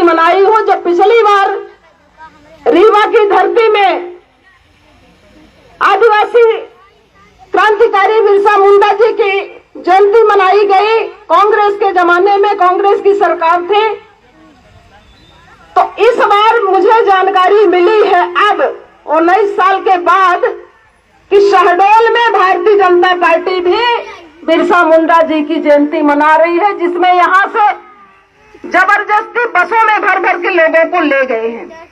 मनाई हूं। जब पिछली बार रीवा की धरती में आदिवासी क्रांतिकारी बिरसा मुंडा जी की जयंती मनाई गई, कांग्रेस के जमाने में कांग्रेस की सरकार थी, तो इस बार मुझे जानकारी मिली है अब 19 साल के बाद कि शहडोल में भारतीय जनता पार्टी भी बिरसा मुंडा जी की जयंती मना रही है, जिसमें यहां से जबरदस्ती बसों में भर भर के लोगों को ले गए हैं।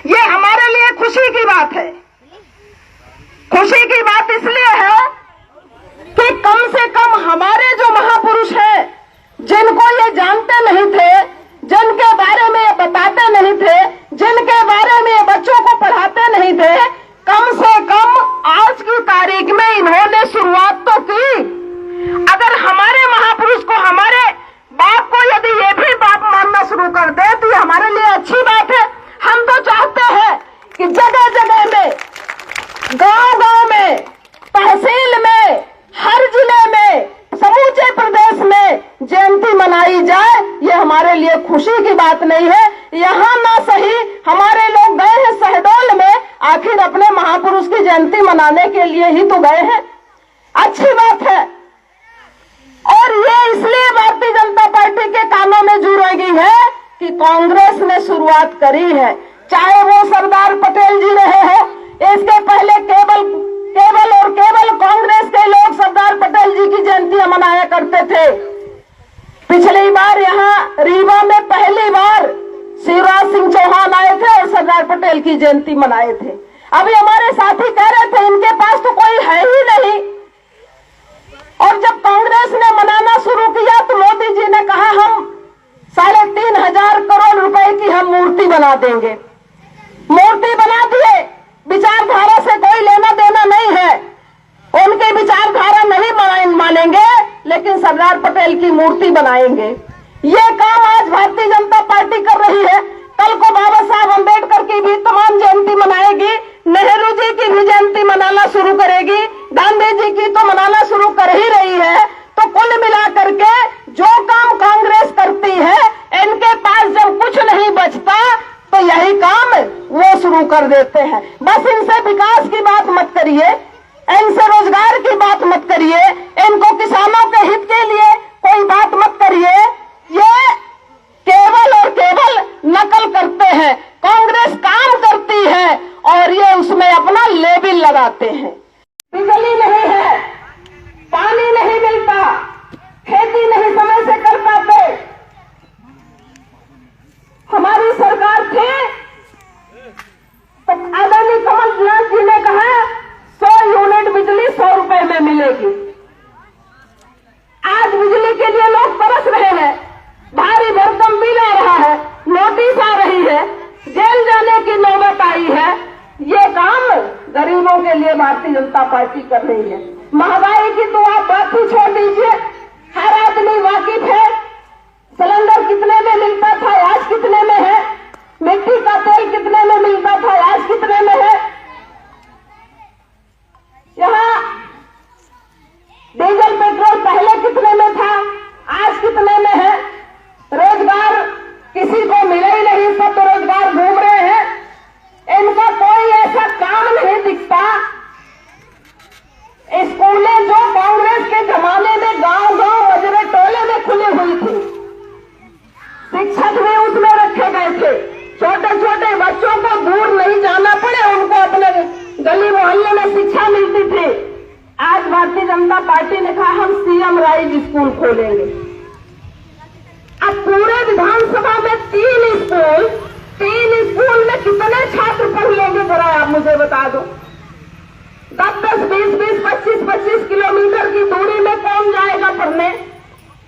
ये हमारे लिए खुशी की बात है। खुशी की बात इसलिए है कि कम से कम हमारे जो महापुरुष हैं, जिनको ये जानते नहीं थे, जिनके बारे में ये बताते नहीं थे, जिनके बारे में ये बच्चों को पढ़ाते नहीं थे, कम से कम आज की तारीख में इन्होंने शुरुआत तो की। अगर हमारे महापुरुष को, हमारे बाप को यदि ये भी बाप मानना शुरू कर दे तो ये हमारे लिए अच्छी बात है। हम तो चाहते हैं कि जगह जगह में, गांव-गांव में, तहसील में, हर जिले में, समूचे प्रदेश में जयंती मनाई जाए। ये हमारे लिए खुशी की बात नहीं है। यहाँ ना सही हमारे लोग गए हैं शहडोल में, आखिर अपने महापुरुष की जयंती मनाने के लिए ही तो गए हैं, अच्छी बात है। और ये इसलिए भारतीय जनता पार्टी के कानों में जू रही है कि कांग्रेस ने शुरुआत करी है, चाहे वो सरदार पटेल जी रहे हैं, इसके पहले केवल और केवल कांग्रेस के लोग सरदार पटेल जी की जयंतियां मनाया करते थे। पिछली बार यहाँ रीवा में पहली बार शिवराज सिंह चौहान आए थे और सरदार पटेल की जयंती मनाए थे। अभी हमारे साथी कह रहे थे इनके पास तो कोई है ही नहीं। और जब कांग्रेस ने मनाना शुरू किया तो मोदी जी ने कहा हम 3,500 करोड़ रुपए की हम मूर्ति बना देंगे। मूर्ति बना दिए, विचारधारा से कोई लेना देना नहीं है, उनकी विचारधारा नहीं मानेंगे, लेकिन सरदार पटेल की मूर्ति बनाएंगे। ये काम आज भारतीय जनता पार्टी कर रही है। कल को बाबा साहब अम्बेडकर की भी तमाम जयंती मनाएगी, नेहरू जी की भी जयंती मनाना शुरू करेगी, गांधी जी की तो मनाना शुरू कर ही रही है। तो कुल मिलाकर के जो काम कांग्रेस करती है, इनके पास जब कुछ नहीं बचता तो यही काम वो शुरू कर देते हैं। बस इनसे विकास की बात मत करिए, इनसे रोजगार की बात मत करिए, इनको किसानों के हित के लिए कोई बात मत करिए। ये केवल और केवल नकल करते हैं। कांग्रेस काम करती है और ये उसमें अपना लेबिल लगाते हैं। बिजली नहीं है, पानी नहीं मिलता, खेती नहीं समय से कर पाते। हमारी सरकार थी तो आदरणीय कमलनाथ जी ने कहा 100 यूनिट बिजली 100 रुपए में मिलेगी। आज बिजली के लिए लोग तरस रहे हैं, भारी भरकम बिल आ रहा है, नोटिस आ रही है, जेल जाने की नौबत आई है। ये काम गरीबों के लिए भारतीय जनता पार्टी कर रही है। महंगाई की तो आप बात ही छोड़ दीजिए, हर आदमी वाकिफ है। सिलेंडर कितने में मिलता था, आज कितने में है? मिट्टी का तेल कितने में मिलता था, आज कितने में है? यहाँ डीजल पेट्रोल पहले कितने में था, आज कितने में है? रोजगार किसी को मिले ही नहीं, सब तो रोजगार घूम रहे हैं। इनका कोई ऐसा काम नहीं दिखता। स्कूलें जो कांग्रेस के जमाने में गांव-गांव मजरे टोले में खुली हुई थी, शिक्षक भी उसमें रखे गए थे। छोटे छोटे बच्चों को दूर नहीं जाना पड़े, उनको अपने गली मोहल्ले में शिक्षा मिलती थी। आज भारतीय जनता पार्टी ने कहा हम सीएम राइज स्कूल खोलेंगे। अब पूरे विधानसभा में 3 स्कूल में कितने छात्र पढ़ लेंगे जरा आप मुझे बता दो। 10-10, 20-20, 25-25 किलोमीटर की दूरी में कौन जाएगा पढ़ने?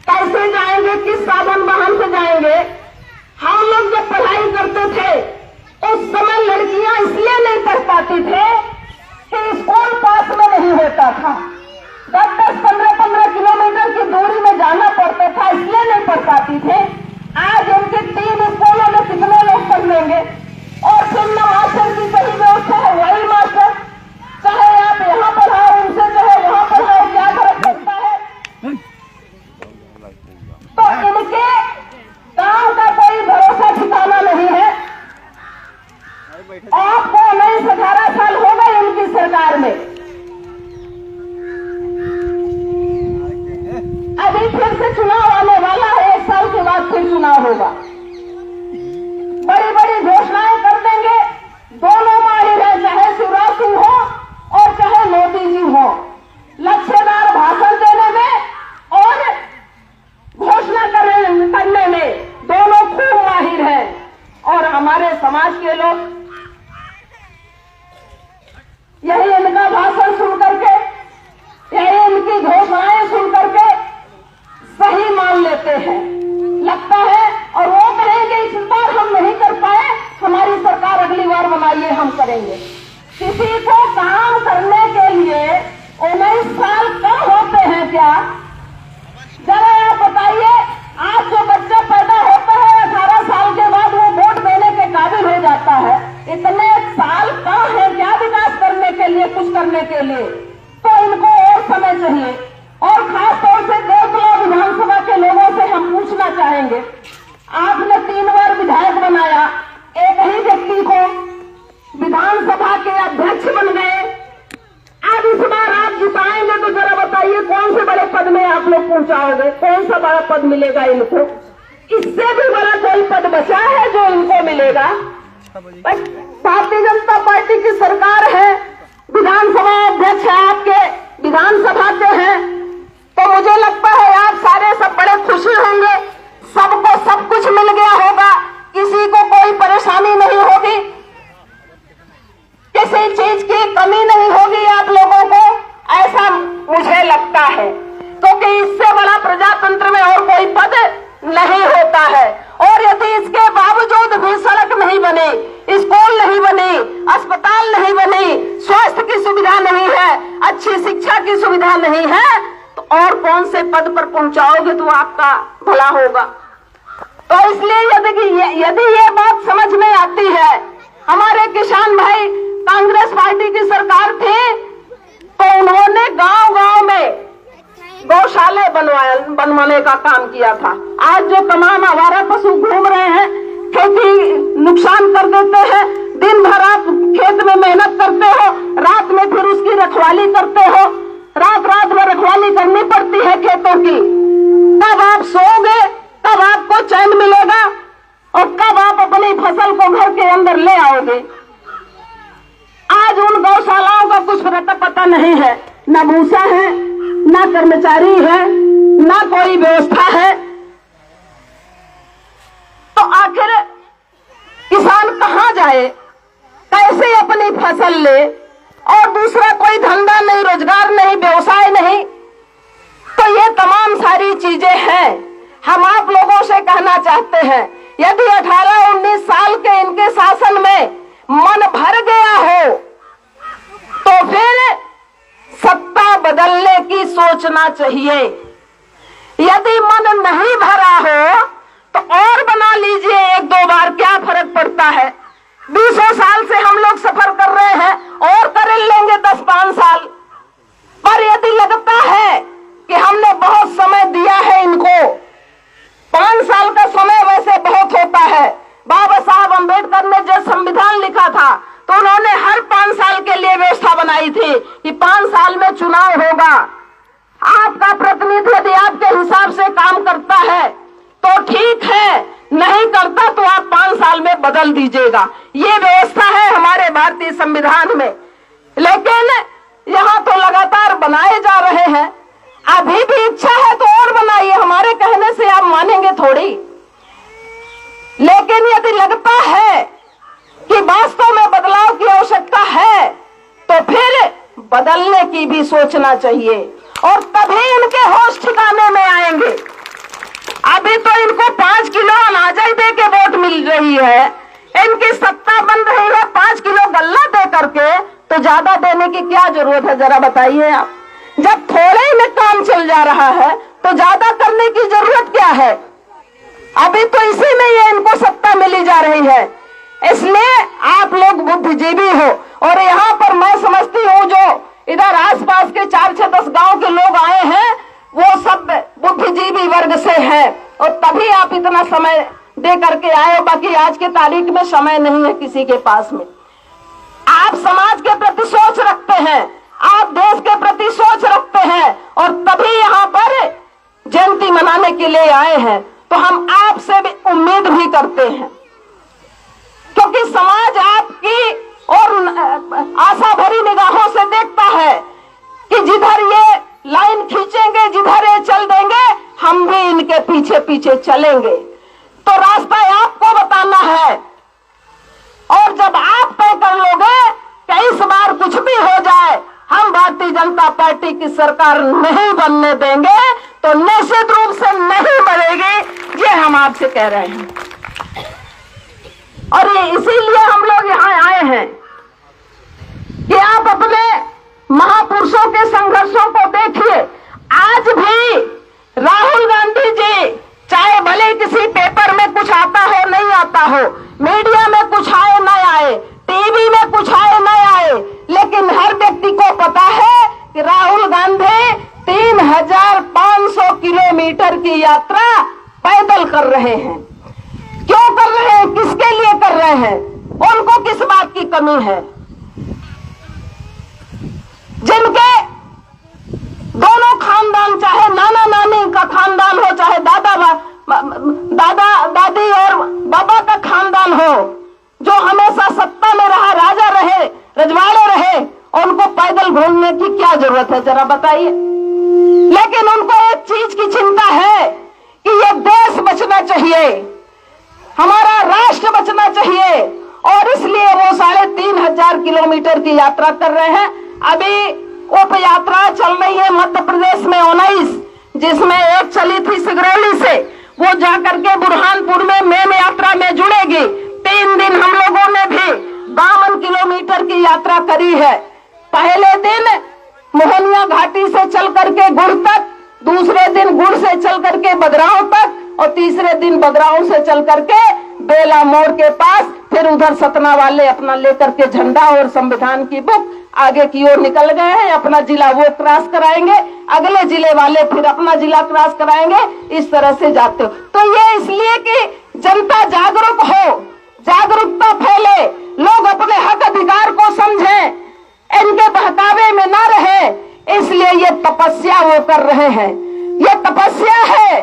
कैसे जाएंगे, किस साधन वाहन से जाएंगे? हम लोग जब पढ़ाई करते थे उस समय लड़कियां इसलिए नहीं पढ़ पाती थे कि स्कूल पास में नहीं होता था। 10-10, 15-15 किलोमीटर की दूरी में जाना पड़ता था, इसलिए नहीं पढ़ पाती थे। आज उनके 3 स्कूलों में कितने लोग पढ़ लेंगे? और फिर न मास्टर की सही व्यवस्था है, वही मास्टर, चाहे आप यहाँ पढ़ाओ उनसे, चाहे वहां पढ़ाओ, क्या फर्क पड़ता है? तो इनके काम समाज के लोग यही इनका भाषण सुन करके, यही इनकी घोषणाएं सुन करके सही मान लेते हैं, लगता है। और वो कहेंगे इस बार हम नहीं कर पाए, हमारी सरकार अगली बार बनाइए, हम करेंगे। किसी को काम करने के लिए 19 साल कम होते हैं क्या? जरा आप बताइए, आज जो बच्चा पैदा होता है 18 साल के बाद वो वोट देने के काबिल हो जाता है। इतने साल कम है क्या विकास करने के लिए, कुछ करने के लिए? तो इनको और समय चाहिए। और खास तौर से देवतला विधानसभा के लोगों से हम पूछना चाहेंगे, आपने 3 बार विधायक बनाया, एक ही व्यक्ति को विधानसभा के अध्यक्ष बन गए। अब इस बार आप जिताएंगे तो जरा बताइए कौन से बड़े पद में आप लोग पहुंचाओगे? कौन सा बड़ा पद मिलेगा इनको? इससे भी बड़ा कोई पद बचा है जो इनको मिलेगा? भारतीय जनता पार्टी की सरकार है, विधानसभा अध्यक्ष है, आपके विधानसभा के हैं, तो मुझे लगता है आप सारे सब बड़े खुशी होंगे, सबको सब कुछ मिल गया होगा, किसी को कोई परेशानी नहीं होगी, किसी चीज की कमी नहीं होगी आप लोगों को, ऐसा मुझे लगता है। क्योंकि इससे बड़ा प्रजातंत्र में और कोई पद नहीं होता है। और यदि इसके बावजूद भी सड़क नहीं बनी, स्कूल नहीं बनी, अस्पताल नहीं बनी, स्वास्थ्य की सुविधा नहीं है, अच्छी शिक्षा की सुविधा नहीं है, तो और कौन से पद पर पहुंचाओगे तो आपका भला होगा। तो इसलिए यदि ये बात समझ में आती है, हमारे किसान भाई, कांग्रेस पार्टी की सरकार थी तो उन्होंने गांव-गांव में गौशाले बनवाने का काम किया था। आज जो तमाम आवारा पशु घूम रहे हैं, खेती नुकसान कर देते हैं, दिन भर आप खेत में मेहनत करते हो, रात में फिर उसकी रखवाली करते हो, रात में रखवाली करनी पड़ती है खेतों की। तब आप सोओगे, तब आपको चैन मिलेगा और कब आप अपनी फसल को घर के अंदर ले आओगे। आज उन गौशालाओं का कुछ पता नहीं है, न भूसा है, न कर्मचारी है, न कोई व्यवस्था है। तो आखिर किसान कहां जाए, कैसे अपनी फसल ले? और दूसरा कोई धंधा नहीं, रोजगार नहीं, व्यवसाय नहीं। तो ये तमाम सारी चीजें हैं। हम आप लोगों से कहना चाहते हैं, यदि 18-19 साल के इनके शासन में मन भर गया हो तो फिर सत्ता बदलने की सोचना चाहिए। यदि मन नहीं भरा हो तो और बना लीजिए 1-2 बार, क्या फर्क पड़ता है? 20 साल से हम लोग सफर कर रहे हैं, और कर लेंगे 10-5 साल। पर यदि लगता है कि हमने बहुत समय दिया है इनको, 5 साल का समय वैसे बहुत होता है। बाबा साहब अम्बेडकर ने जब संविधान लिखा था तो उन्होंने हर 5 साल के लिए व्यवस्था बनाई थी कि 5 साल में चुनाव होगा। आपका प्रतिनिधि यदि आपके हिसाब से काम करता है तो ठीक है, नहीं करता तो आप 5 साल में बदल दीजिएगा। ये व्यवस्था है हमारे भारतीय संविधान में। लेकिन यहाँ तो लगातार बनाए जा रहे हैं। अभी भी इच्छा है तो और बनाइए, हमारे कहने से आप मानेंगे थोड़ी। लेकिन यदि लगता है कि वास्तव में बदलाव की आवश्यकता है तो फिर बदलने की भी सोचना चाहिए, और तभी इनके होश ठिकाने में आएंगे। अभी तो इनको 5 किलो अनाज ही दे के वोट मिल रही है, इनकी सत्ता बन रही है 5 किलो गल्ला दे करके, तो ज्यादा देने की क्या जरूरत है? जरा बताइए आप। जब थोड़े में काम चल जा रहा है तो ज्यादा करने की जरूरत क्या है? अभी तो इसी में ये इनको सत्ता मिली जा रही है। इसलिए आप लोग बुद्धिजीवी हो, और यहाँ पर मैं समझती हूँ जो इधर आसपास के 4-6-10 गांव के लोग आए हैं वो सब बुद्धिजीवी वर्ग से हैं, और तभी आप इतना समय दे करके आए हो। बाकी आज के तारीख में समय नहीं है किसी के पास में। आप समाज के प्रति सोच रखते हैं, आप देश के प्रति सोच रखते हैं, और तभी यहाँ पर जयंती मनाने के लिए आए हैं। तो हम आपसे भी उम्मीद भी करते हैं, क्योंकि समाज आपकी और आशा भरी निगाहों से देखता है कि जिधर ये लाइन खींचेंगे, जिधर ये चल देंगे, हम भी इनके पीछे पीछे चलेंगे। तो रास्ता आपको बताना है जनता पार्टी की सरकार नहीं बनने देंगे तो निश्चित रूप से नहीं बढ़ेगी, ये हम आपसे कह रहे हैं। और ये इसीलिए हम लोग यहां आए हैं कि आप अपने महापुरुषों के संघर्षों को देखिए। आज भी राहुल गांधी जी चाहे भले किसी पेपर में कुछ आता हो नहीं आता हो, मीडिया में कुछ आए न आए, टीवी में कुछ आए न आए, लेकिन हर व्यक्ति को पता है कि राहुल गांधी 3500 किलोमीटर की यात्रा पैदल कर रहे हैं। क्यों कर रहे हैं, किसके लिए कर रहे हैं, उनको किस बात की कमी है? जिनके दोनों खानदान, चाहे नाना नानी का खानदान हो, चाहे दादा दादी और बाबा का खानदान हो, जो हमेशा सत्ता में रहा, राजा रहे, रजवाड़े रहे, उनको पैदल घूमने की क्या जरूरत है, जरा बताइए। लेकिन उनको एक चीज की चिंता है कि ये देश बचना चाहिए, हमारा राष्ट्र बचना चाहिए, और इसलिए वो 3500 किलोमीटर की यात्रा कर रहे हैं। अभी उप यात्रा चल रही है मध्य प्रदेश में 19, जिसमें एक चली थी सिगरौली से, वो जाकर के बुरहानपुर में मेन यात्रा में जुड़ेगी। 3 दिन हम लोगों ने भी 52 किलोमीटर की यात्रा करी है। पहले दिन मोहनिया घाटी से चल करके गुड़ तक, दूसरे दिन गुड़ से चल करके बदराव तक, और तीसरे दिन बदराव से चल करके बेला मोड़ के पास, फिर उधर सतना वाले अपना लेकर के झंडा और संविधान की बुक आगे की ओर निकल गए हैं। अपना जिला वो क्रॉस कराएंगे, अगले जिले वाले फिर अपना जिला क्रॉस कराएंगे, इस तरह से जाते हो। तो ये इसलिए कि जनता जागरूक हो, जागरूकता फैले, लोग अपने हक अधिकार को समझें, इनके बहकावे में ना रहे, इसलिए ये तपस्या वो कर रहे हैं। ये तपस्या है,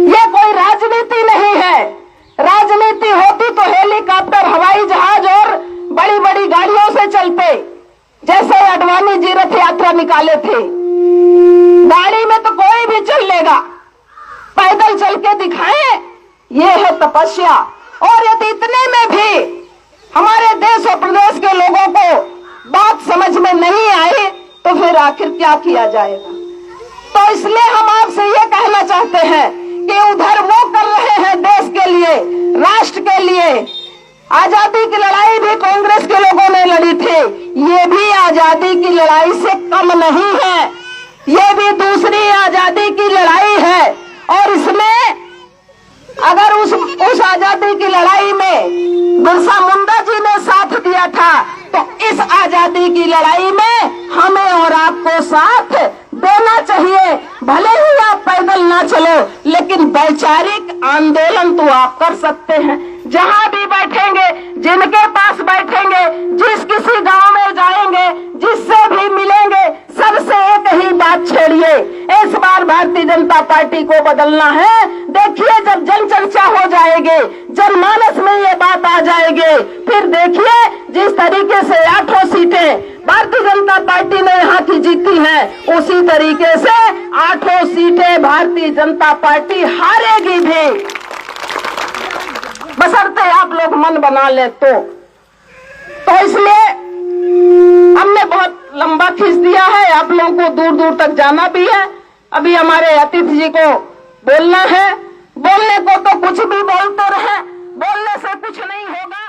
ये कोई राजनीति नहीं है। राजनीति होती तो हेलीकॉप्टर, हवाई जहाज और बड़ी बड़ी गाड़ियों से चलते, जैसे अडवाणी जी रथ यात्रा निकाले थे। गाड़ी में तो कोई भी चल लेगा, पैदल चल के दिखाएं, ये है तपस्या। और यदि इतने में भी हमारे देश और प्रदेश के लोगों को बात समझ में नहीं आई तो फिर आखिर क्या किया जाएगा? तो इसलिए हम आपसे ये कहना चाहते हैं कि उधर वो कर रहे हैं देश के लिए, राष्ट्र के लिए। आजादी की लड़ाई भी कांग्रेस के लोगों ने लड़ी थी, ये भी आजादी की लड़ाई से कम नहीं है, ये भी दूसरी आजादी की लड़ाई है। और इसमें अगर उस आजादी की लड़ाई में बिरसा मुंडा जी ने साथ दिया था, तो इस आजादी की लड़ाई में हमें और आपको साथ देना चाहिए। भले ही आप पैदल ना चलो, लेकिन वैचारिक आंदोलन तो आप कर सकते हैं। जहां भी बैठेंगे, जिनके पास बैठेंगे, जिस किसी गांव में जाएंगे, जिससे भी मिलेंगे, सबसे एक ही बात छेड़िए, इस बार भारतीय जनता पार्टी को बदलना है। देखिए जब जन चर्चा हो जाएगी, जनमानस में ये बात आ जाएगी, फिर देखिए जिस तरीके से 8 सीटें भारतीय जनता पार्टी ने यहाँ की जीती हैं, उसी तरीके से 8 सीटें भारतीय जनता पार्टी हारेगी भी, बशर्ते आप लोग मन बना ले तो इसलिए हमने बहुत लंबा खींच दिया है, आप लोगों को दूर दूर तक जाना भी है। अभी हमारे अतिथि जी को बोलना है, बोलने को तो कुछ भी बोलते रहे, बोलने से कुछ नहीं होगा।